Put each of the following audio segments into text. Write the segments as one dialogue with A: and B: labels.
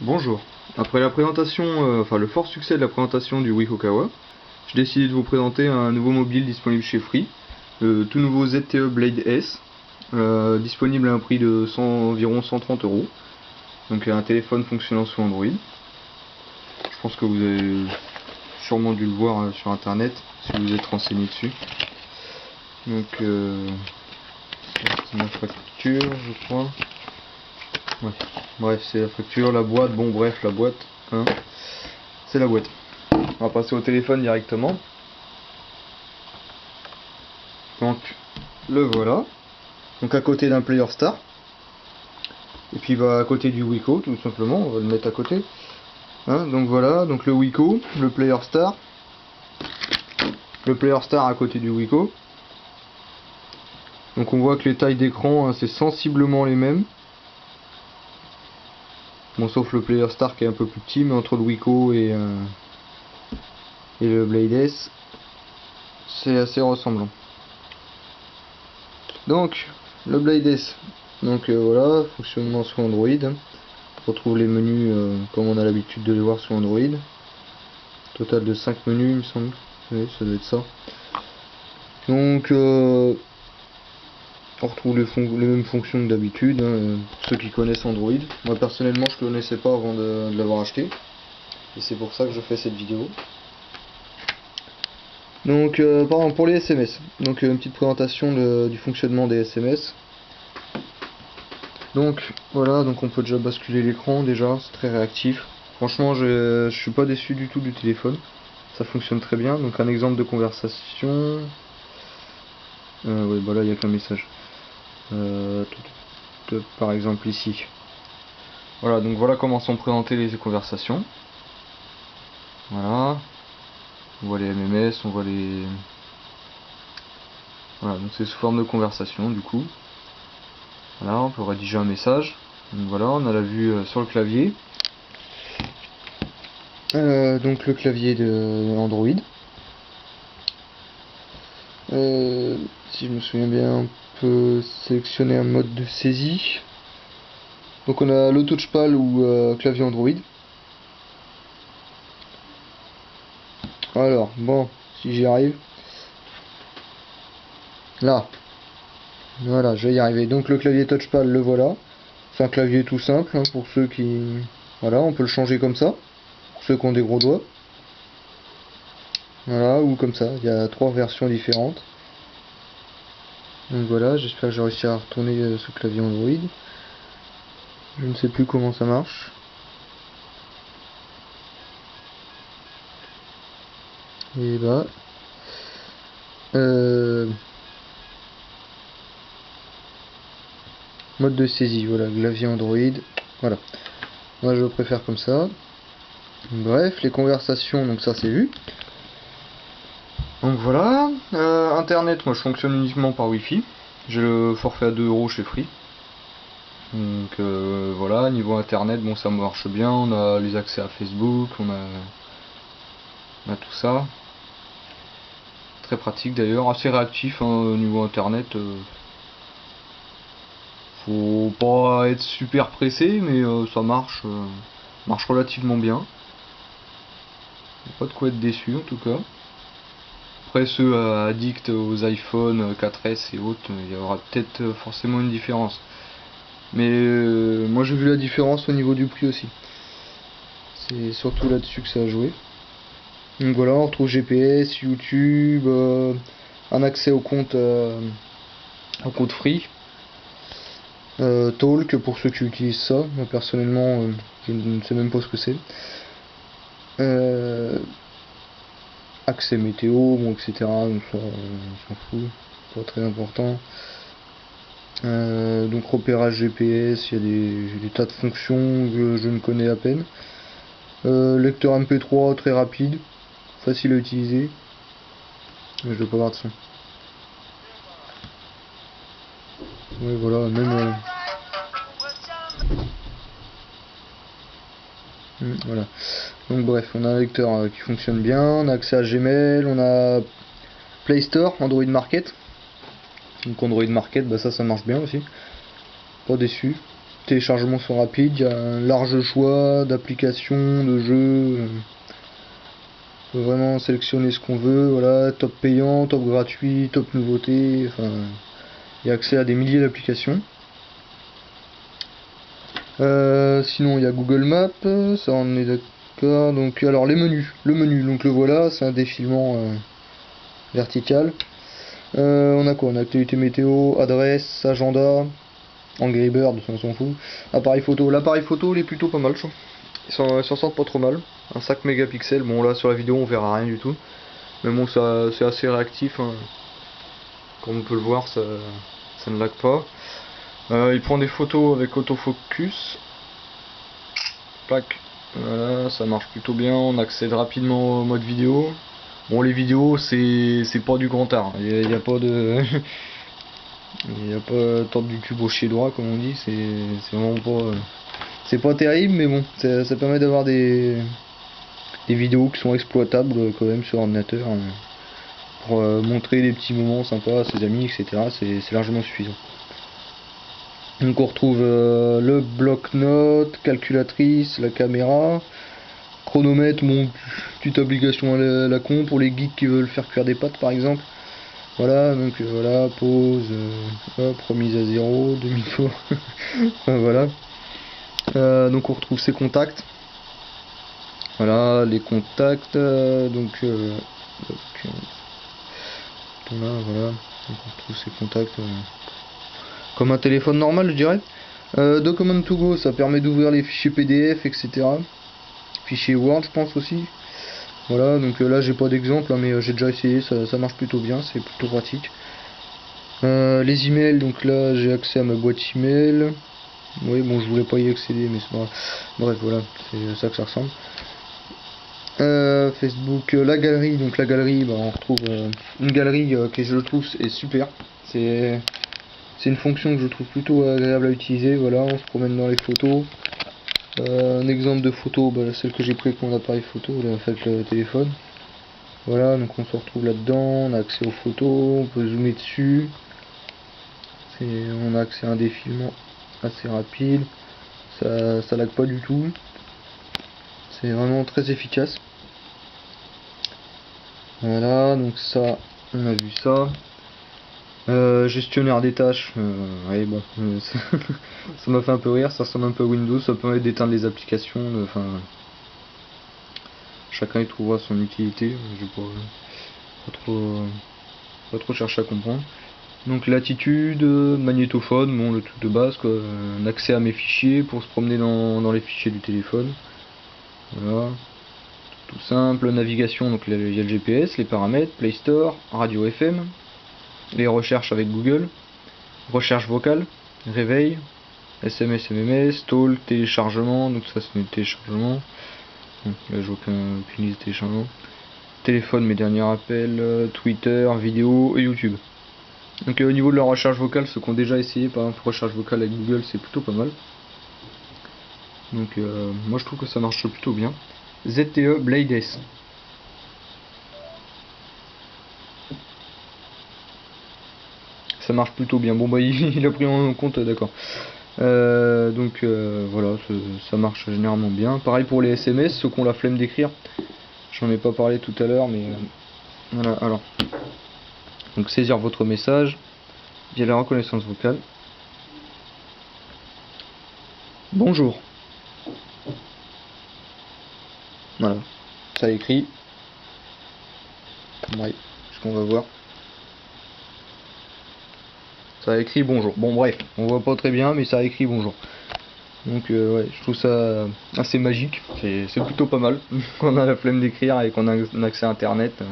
A: Bonjour. Après la présentation, le fort succès de la présentation du Wikokawa, j'ai décidé de vous présenter un nouveau mobile disponible chez Free, le tout nouveau ZTE Blade S, disponible à un prix de environ 130 €. Donc un téléphone fonctionnant sous Android. Je pense que vous avez sûrement dû le voir sur internet si vous êtes renseigné dessus. Donc c'est ma facture, je crois. Ouais. Bref, c'est la facture, la boîte, bon bref, la boîte, hein, c'est la boîte. On va passer au téléphone directement. Donc, le voilà. Donc à côté d'un Player Star. Et puis va à côté du Wiko, tout simplement, on va le mettre à côté. Hein, donc voilà, donc le Wiko, le Player Star. Le Player Star à côté du Wiko. Donc on voit que les tailles d'écran, hein, c'est sensiblement les mêmes. Bon, sauf le Player Star qui est un peu plus petit, mais entre le Wiko et le Blade S, c'est assez ressemblant. Donc, le Blade S, donc voilà, fonctionnement sous Android. On retrouve les menus comme on a l'habitude de les voir sur Android. Total de 5 menus, il me semble. Oui, ça doit être ça. Donc, on retrouve les mêmes fonctions que d'habitude, hein, pour ceux qui connaissent Android. Moi personnellement, je ne connaissais pas avant de l'avoir acheté. Et c'est pour ça que je fais cette vidéo. Donc, par exemple, pour les SMS, donc une petite présentation du fonctionnement des SMS. Donc voilà, donc on peut déjà basculer l'écran déjà, c'est très réactif. Franchement, je suis pas déçu du tout du téléphone, ça fonctionne très bien. Donc un exemple de conversation. Oui, bah là il n'y a qu'un message. Par exemple ici. Voilà, donc voilà comment sont présentées les conversations. Voilà. On voit les MMS, on voit les... Voilà, donc c'est sous forme de conversation du coup. Voilà, on peut rédiger un message. Donc voilà, on a la vue sur le clavier. Donc le clavier de Android. Si je me souviens bien, on peut sélectionner un mode de saisie. Donc on a le touchpad ou clavier Android. Alors, bon, si j'y arrive. Là. Voilà, je vais y arriver. Donc le clavier touchpad, le voilà. C'est un clavier tout simple, hein, pour ceux qui... Voilà, on peut le changer comme ça. Pour ceux qui ont des gros doigts. Voilà, ou comme ça. Il y a 3 versions différentes. Donc voilà, j'espère que j'ai réussi à retourner ce clavier Android. Je ne sais plus comment ça marche. Et bah... mode de saisie, voilà, clavier Android. Voilà. Moi je préfère comme ça. Bref, les conversations, donc ça c'est vu. Donc voilà. Internet, moi je fonctionne uniquement par Wi-Fi. J'ai le forfait à 2 € chez Free. Donc voilà, niveau internet, bon ça marche bien, on a les accès à Facebook, on a tout ça. Très pratique d'ailleurs, assez réactif hein, au niveau internet. Faut pas être super pressé, mais ça marche relativement bien. Pas de quoi être déçu en tout cas. Après ceux addicts aux iPhone 4S et autres, il y aura peut-être forcément une différence. Mais moi j'ai vu la différence au niveau du prix aussi. C'est surtout là-dessus que ça a joué. Donc voilà, on retrouve GPS, YouTube, un accès au compte Free. Talk pour ceux qui utilisent ça. Moi personnellement, je ne sais même pas ce que c'est. Accès météo, bon, etc. Donc ça, on s'en fout, pas très important. Donc repérage GPS, il y a des tas de fonctions que je ne connais à peine. Lecteur MP3 très rapide, facile à utiliser. Mais je dois pas avoir de son. Ouais, voilà, même. Voilà. Donc bref, on a un lecteur qui fonctionne bien, on a accès à Gmail, on a Play Store, Android Market. Donc Android Market, bah ça marche bien aussi. Pas déçu. téléchargements sont rapides, il y a un large choix d'applications, de jeux. On peut vraiment sélectionner ce qu'on veut, voilà, top payant, top gratuit, top nouveauté, enfin, il y a accès à des milliers d'applications. Sinon il y a Google Maps, ça on est d'accord. Donc alors les menus, le menu, donc le voilà, c'est un défilement vertical. On a quoi? On a actualité météo, adresse, agenda, Angry Bird, on s'en fout. Appareil photo, l'appareil photo il est plutôt pas mal je trouve. Ils s'en sortent pas trop mal. Un 5 mégapixels, bon là sur la vidéo on verra rien du tout. Mais bon ça c'est assez réactif, hein. Comme on peut le voir ça ne lag pas. Il prend des photos avec autofocus. Plac. Voilà, ça marche plutôt bien, on accède rapidement au mode vidéo. Bon les vidéos c'est pas du grand art, il n'y a pas de... il n'y a pas tordre du cube au chier droit comme on dit, c'est vraiment pas... c'est pas terrible mais bon, ça permet d'avoir des vidéos qui sont exploitables quand même sur ordinateur, hein, pour montrer des petits moments sympas à ses amis, etc. C'est largement suffisant. Donc on retrouve le bloc-notes, calculatrice, la caméra, chronomètre, mon petite application à la con pour les geeks qui veulent faire cuire des pâtes par exemple. Voilà, donc voilà, pause, hop, remise à 0, demi-tour. Voilà. Donc on retrouve ses contacts. Voilà, les contacts, donc là, voilà, donc on retrouve ses contacts comme un téléphone normal, je dirais. Document to go, ça permet d'ouvrir les fichiers PDF, etc. Fichier Word, je pense aussi. Voilà, donc là j'ai pas d'exemple, hein, mais j'ai déjà essayé, ça marche plutôt bien, c'est plutôt pratique. Les emails, donc là j'ai accès à ma boîte email. Oui, bon, je voulais pas y accéder, mais c'est pas grave. Bref, voilà, c'est ça que ça ressemble. Facebook, la galerie, donc la galerie, bah, on retrouve une galerie qui je trouve est super. C'est une fonction que je trouve plutôt agréable à utiliser. Voilà, on se promène dans les photos. Un exemple de photo, bah, celle que j'ai pris avec mon appareil photo, là, en fait le téléphone. Voilà, donc on se retrouve là-dedans, on a accès aux photos, on peut zoomer dessus. On a accès à un défilement assez rapide, ça lag pas du tout. C'est vraiment très efficace. Voilà, donc ça, on a vu ça. Gestionnaire des tâches, ouais, bon, ça m'a fait un peu rire, ça ressemble un peu à Windows, ça permet d'éteindre les applications, enfin, chacun y trouvera son utilité, je vais pas trop chercher à comprendre. Donc latitude, magnétophone, bon le truc de base quoi, un accès à mes fichiers pour se promener dans les fichiers du téléphone. Voilà, tout simple, navigation, donc il y a le GPS, les paramètres, Play Store, radio FM, les recherches avec Google, recherche vocale, réveil, SMS, MMS, talk, téléchargement, donc ça c'est le téléchargement. Donc, là j'ai aucune idée de téléchargement. Téléphone, mes derniers appels, Twitter, vidéo et YouTube. Donc au niveau de la recherche vocale, ceux qui ont déjà essayé par exemple recherche vocale avec Google, c'est plutôt pas mal. Donc moi je trouve que ça marche plutôt bien. ZTE Blade S. Ça marche plutôt bien. Bon bah il a pris en compte, d'accord. Donc voilà, ça marche généralement bien. Pareil pour les SMS, ceux qui ont la flemme d'écrire. J'en ai pas parlé tout à l'heure, mais voilà, alors. Donc saisir votre message via la reconnaissance vocale. Bonjour. Voilà, ça écrit. Ouais, ce qu'on va voir. Ça a écrit bonjour. Bon bref, on voit pas très bien, mais ça a écrit bonjour. Donc ouais, je trouve ça assez magique. C'est plutôt pas mal. Quand on a la flemme d'écrire et qu'on a un accès à internet,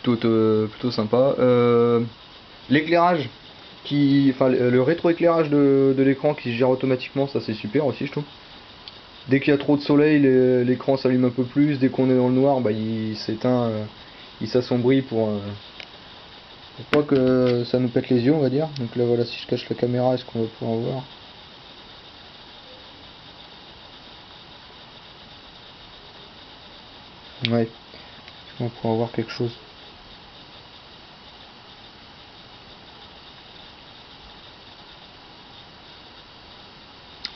A: plutôt sympa. L'éclairage, enfin le rétroéclairage de l'écran qui se gère automatiquement, ça c'est super aussi je trouve. Dès qu'il y a trop de soleil, l'écran s'allume un peu plus. Dès qu'on est dans le noir, bah, il s'éteint, il s'assombrit pour pas que ça nous pète les yeux, on va dire. Donc là voilà, si je cache la caméra, est-ce qu'on va pouvoir voir? Ouais, est-ce qu'on va pouvoir voir quelque chose?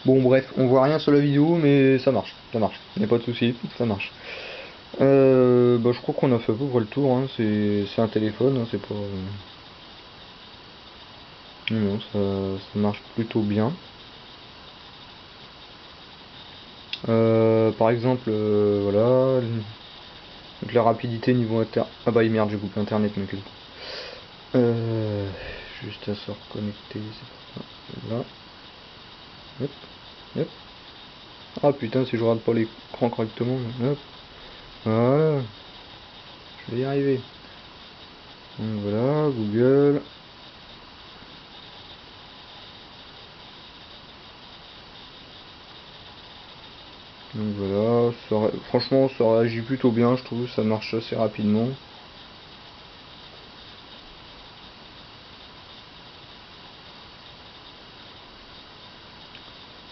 A: Bon bref, on voit rien sur la vidéo, mais ça marche, y a pas de souci, ça marche. Bah, je crois qu'on a fait à peu près le tour, hein. C'est un téléphone, hein, c'est pas... Non, ça marche plutôt bien. Par exemple, voilà, donc la rapidité niveau inter... Ah bah merde, j'ai coupé internet, mais quel con. Juste à se reconnecter, c'est pas ça. Là. Hop, hop. Ah putain, si je regarde pas l'écran correctement, hop. Voilà, je vais y arriver. Donc voilà, Google. Donc voilà, franchement ça réagit plutôt bien, je trouve, ça marche assez rapidement.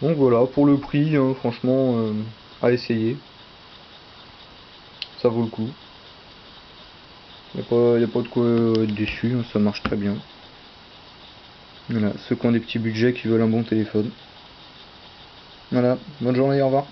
A: Donc voilà, pour le prix, hein, franchement, à essayer. Ça vaut le coup. Y a pas de quoi être déçu, hein, ça marche très bien. Voilà, ceux qui ont des petits budgets qui veulent un bon téléphone. Voilà, bonne journée, au revoir.